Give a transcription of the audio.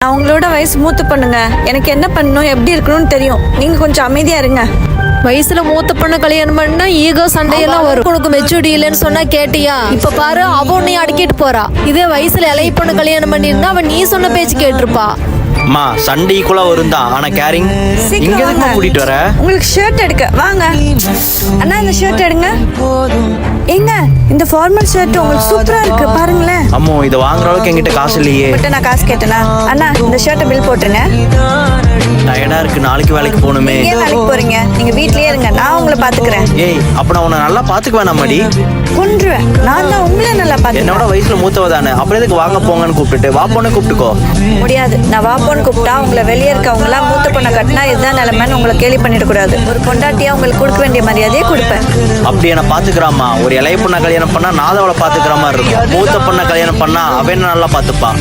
அவங்களோட வயசு மூத்த பொண்ணுங்க. எனக்கு என்ன பண்ணணும், எப்படி இருக்கணும்னு தெரியும். நீங்க கொஞ்சம் அமைதியா இருங்க. வயசுல மூத்த பொண்ணு கல்யாணம் பண்ணா ஈகோ சண்டையெல்லாம் வரும். உனக்கு மெச்சூரிட்டி இல்லைன்னு சொன்னா கேட்டியா? இப்ப பாரு, அவ உன்னை அடக்கிட்டு போறா. இதே வயசுல இளைய பொண்ணு கல்யாணம் பண்ணிருந்தா அவன் நீ சொன்ன பேச்சு கேட்டிருப்பா. அம்மா சண்டை ஈக்குவலா வரும் தான், ஆனா கேரிங் இங்க சீக்கிரம் எதுக்கு வாங்க. கூட்டிட்டு வர? உங்களுக்கு ஷர்ட் எடுக்க வாங்க. அண்ணா இந்த ஷர்ட் எடுங்க. ஏங்க இந்த ஃபார்மல் ஷர்ட் உங்களுக்கு சூப்பரா இருக்கு பாருங்களேன். அம்மோ இதை வாங்குற அளவுக்கு என்கிட்ட காசு இல்லையே. பட் நான் காசு கேட்டேனா? அண்ணா இந்த ஷர்ட்டை பில் போட்டுருங்க. டயர்டா இருக்கு, நாளைக்கு வேலைக்கு போகணுமே. ஏன் வேலைக்கு போறீங்க? நீங்க வீட்லயே இருங்க, நான் உங்களை பாத்துக்கிறேன். ஏய் அப்ப நான் உன்னை நல்லா பாத்துக்குவேன் நம்மடி. கொன்றுவேன். நான் தான் உங்களை நல்லா என்னோட பாத்துக்கிறேன். வயசுல மூத்தவ தானே, அப்புறம் எதுக்கு வாங்க போங்கன்னு கூப்பிட்டுட்டு வா பொண்ணு கூப்பிட்டுக்கோ. முடியாது. நான் வாப்போன்னு கூப்பிட்டா உங்களை வெளியே இருக்கவங்க எல்லாம் மூத்த பொண்ணை கட்டினா இதுதான் நிலைமைன்னு உங்களை கேலி பண்ணிட கூடாது. ஒரு பொண்டாட்டியா உங்களுக்கு கொடுக்க வேண்டிய மரியாதையை கொடுப்பேன். அப்படி என்ன பாத்துக்கிறாமா? ஒரு இளைய பொண்ணை கல்யாணம் பண்ணா நான் அவளை பாத்துக்கிற மாதிரி இருக்கும். மூத்த பொண்ணை கல்யாணம் பண்ணா அவன் என்ன நல்லா பாத்துப்பான்.